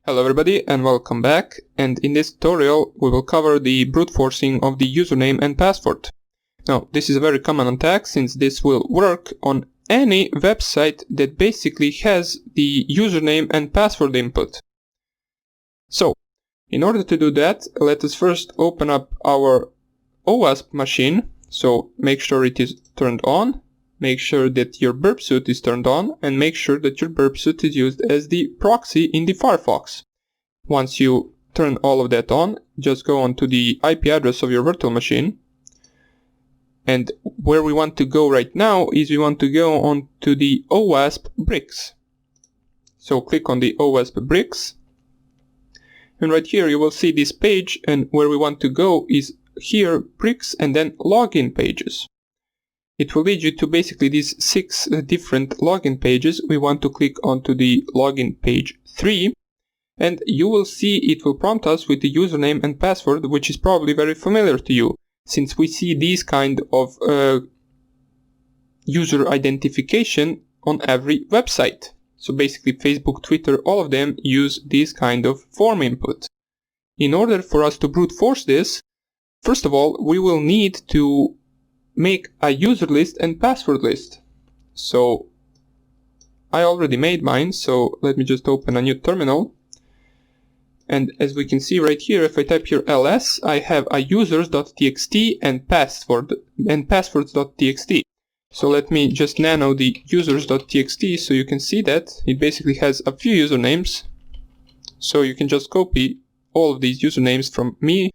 Hello everybody and welcome back, and in this tutorial we will cover the brute forcing of the username and password. Now this is a very common attack since this will work on any website that basically has the username and password input. So in order to do that, let us first open up our OWASP machine, so make sure it is turned on. Make sure that your Burpsuite is turned on and make sure that your Burpsuite is used as the proxy in the Firefox. Once you turn all of that on, just go on to the IP address of your virtual machine. And where we want to go right now is we want to go on to the OWASP bricks. So click on the OWASP bricks. And right here you will see this page, and where we want to go is here, bricks, and then login pages. It will lead you to basically these 6 different login pages. We want to click onto the login page 3, and you will see it will prompt us with the username and password, which is probably very familiar to you, since we see these kind of user identification on every website. So basically Facebook, Twitter, all of them use this kind of form input. In order for us to brute force this, first of all, we will need to make a user list and password list. So I already made mine, so let me just open a new terminal. And as we can see right here, if I type here ls, I have a users.txt and passwords.txt. So let me just nano the users.txt so you can see that it basically has a few usernames. So you can just copy all of these usernames from me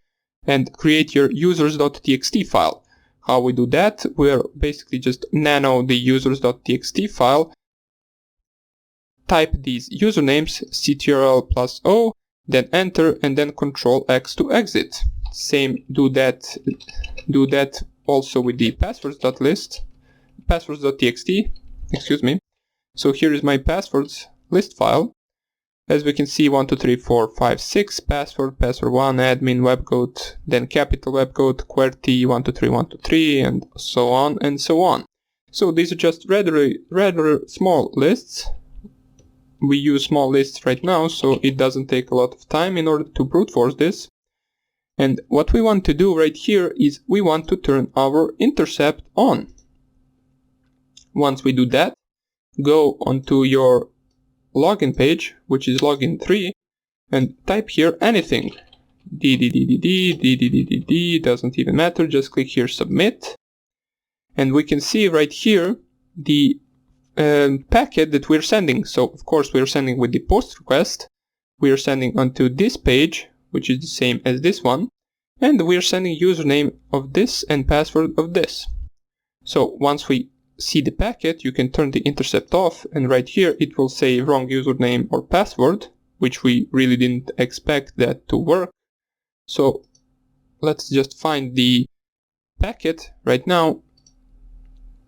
and create your users.txt file. How we do that? We're basically just nano the users.txt file, type these usernames, ctrl plus O, then enter, and then Ctrl X to exit. Same, do that also with the passwords.txt, excuse me. So here is my passwords list file. As we can see, 1, 2, 3, 4, 5, 6, password 1, admin, webgoat, then capital webgoat, QWERTY, 1, 2, 3, 1, 2, 3, and so on and so on. So these are just rather small lists. We use small lists right now, so it doesn't take a lot of time in order to brute force this. And what we want to do right here is we want to turn our intercept on. Once we do that, go onto your login page, which is login 3, and type here anything. Doesn't even matter, just click here submit. And we can see right here the packet that we're sending. So of course we're sending with the post request, we're sending onto this page, which is the same as this one, and we're sending username of this and password of this. So once we see the packet, you can turn the intercept off, and right here it will say wrong username or password, which we really didn't expect that to work. So let's just find the packet right now.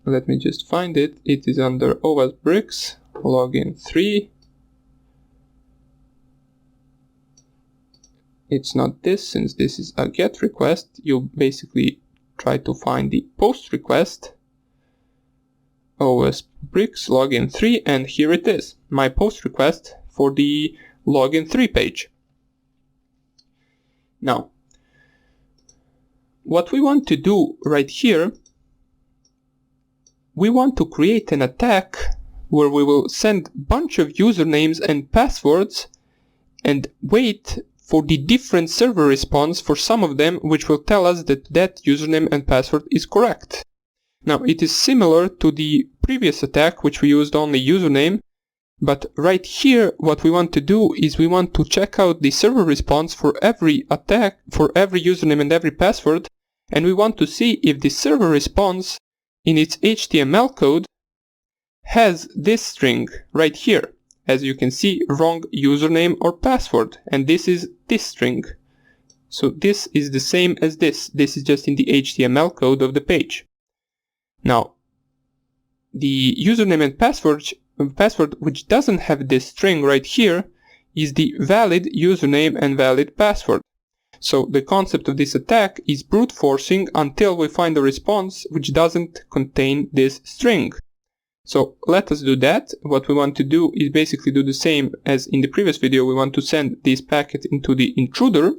Let me just find it. It is under OWASP bricks, login 3. It's not this, since this is a GET request. You basically try to find the POST request, OWASP bricks, login 3, and here it is, my post request for the login 3 page. Now, what we want to do right here, we want to create an attack where we will send a bunch of usernames and passwords and wait for the different server response for some of them, which will tell us that that username and password is correct. Now it is similar to the previous attack, which we used only username, but right here what we want to do is we want to check out the server response for every attack, for every username and every password, and we want to see if the server response in its HTML code has this string right here. As you can see, wrong username or password, and this is this string. So this is the same as this. This is just in the HTML code of the page. Now, the username and password which doesn't have this string right here is the valid username and valid password. So the concept of this attack is brute forcing until we find a response which doesn't contain this string. So let us do that. What we want to do is basically do the same as in the previous video. We want to send this packet into the intruder.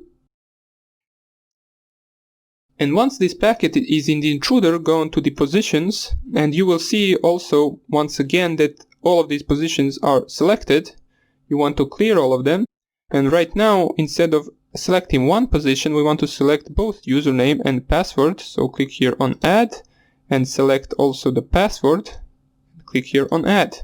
And once this packet is in the intruder, go on to the positions, and you will see also once again that all of these positions are selected. You want to clear all of them. And right now, instead of selecting one position, we want to select both username and password. So click here on add and select also the password. Click here on add.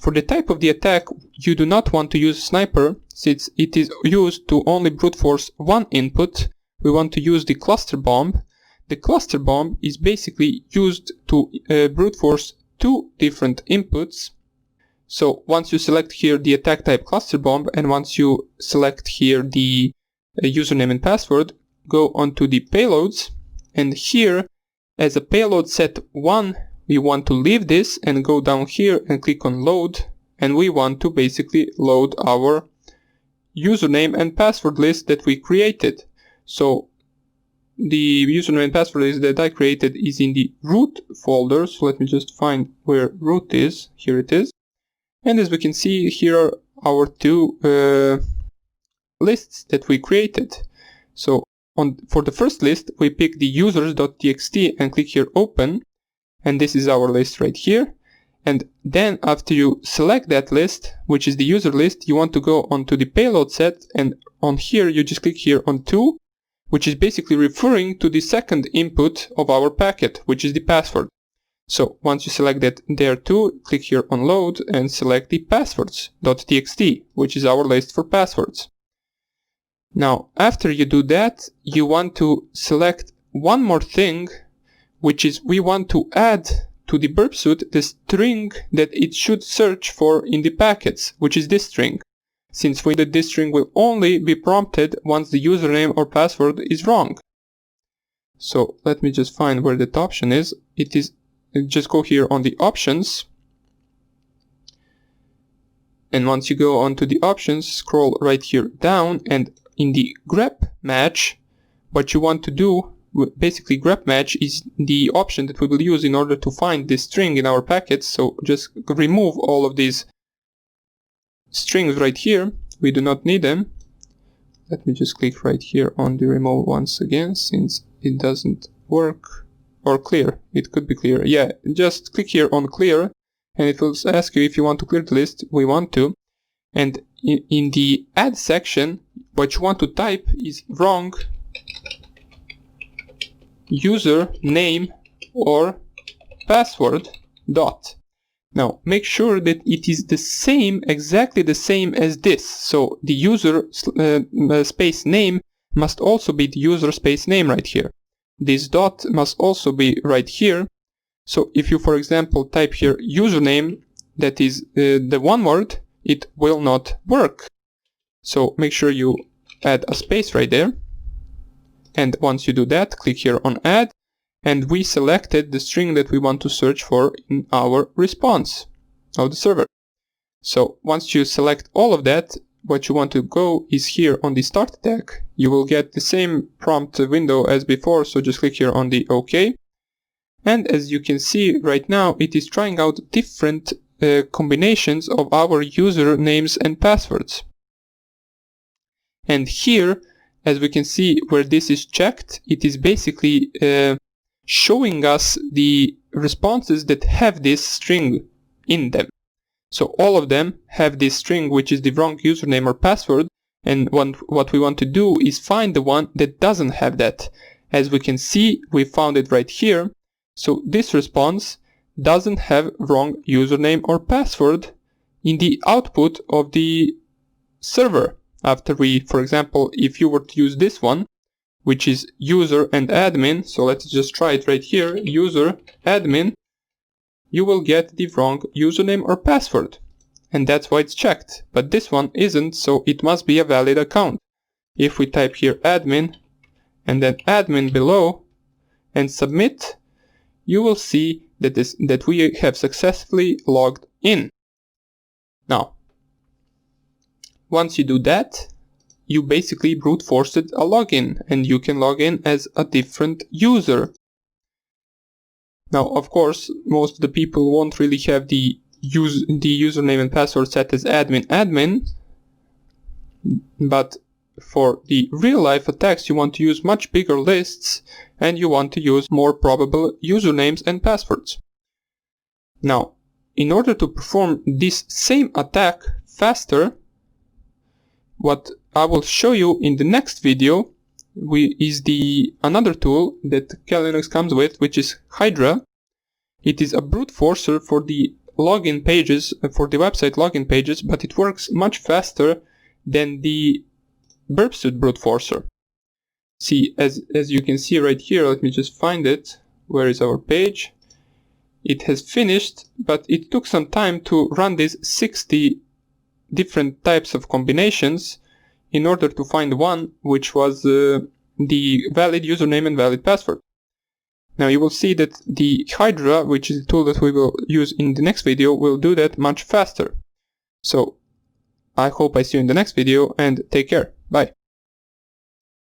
For the type of the attack, you do not want to use sniper, since it is used to only brute force one input. We want to use the cluster bomb. The cluster bomb is basically used to brute force two different inputs. So once you select here the attack type cluster bomb, and once you select here the username and password, go onto the payloads, and here as a payload set 1, we want to leave this and go down here and click on load, and we want to basically load our username and password list that we created. So the username and password list that I created is in the root folder. So let me just find where root is. Here it is. And as we can see, here are our two lists that we created. So for the first list, we pick the users.txt and click here open. And this is our list right here. And then after you select that list, which is the user list, you want to go onto the payload set, and on here you just click here on 2, which is basically referring to the second input of our packet, which is the password. So once you select that there too, click here on load and select the passwords.txt, which is our list for passwords. Now, after you do that, you want to select one more thing, which is we want to add to the Burpsuite the string that it should search for in the packets, which is this string, since we know that this string will only be prompted once the username or password is wrong. So let me just find where that option is. It is, just go here on the options, and once you go onto the options, scroll right here down, and in the grep match, what you want to do, basically grep match is the option that we will use in order to find this string in our packets. So just remove all of these strings right here. We do not need them. Let me just click right here on the remove once again, since it doesn't work. Or clear, it could be clear. Yeah, just click here on clear, and it will ask you if you want to clear the list. We want to. And in the add section, what you want to type is wrong user name or password dot. Now make sure that it is the same, exactly the same as this. So the user space name must also be the user space name right here. This dot must also be right here. So if you, for example, type here username, that is the one word, it will not work. So make sure you add a space right there. And once you do that, click here on add, and we selected the string that we want to search for in our response of the server. So once you select all of that, what you want to go is here on the start attack. You will get the same prompt window as before, so just click here on the OK. And as you can see right now, it is trying out different combinations of our user names and passwords. And here, as we can see where this is checked, it is basically showing us the responses that have this string in them. So all of them have this string, which is the wrong username or password, and what we want to do is find the one that doesn't have that. As we can see, we found it right here. So this response doesn't have wrong username or password in the output of the server. After we, for example, if you were to use this one, which is user and admin, so let's just try it right here, user, admin, you will get the wrong username or password. And that's why it's checked. But this one isn't, so it must be a valid account. If we type here admin, and then admin below, and submit, you will see that we have successfully logged in. Now, once you do that, you basically brute forced a login, and you can log in as a different user. Now, of course, most of the people won't really have the username and password set as admin, but for the real-life attacks you want to use much bigger lists, and you want to use more probable usernames and passwords. Now, in order to perform this same attack faster, what I will show you in the next video is another tool that keh2 comes with, which is Hydra. It is a brute forcer for the login pages, for the website login pages, but it works much faster than the Burpsuite brute forcer. See, as you can see right here, let me just find it. Where is our page? It has finished, but it took some time to run these 60 different types of combinations in order to find one which was the valid username and valid password. Now you will see that the Hydra, which is the tool that we will use in the next video, will do that much faster. So I hope I see you in the next video, and take care. Bye.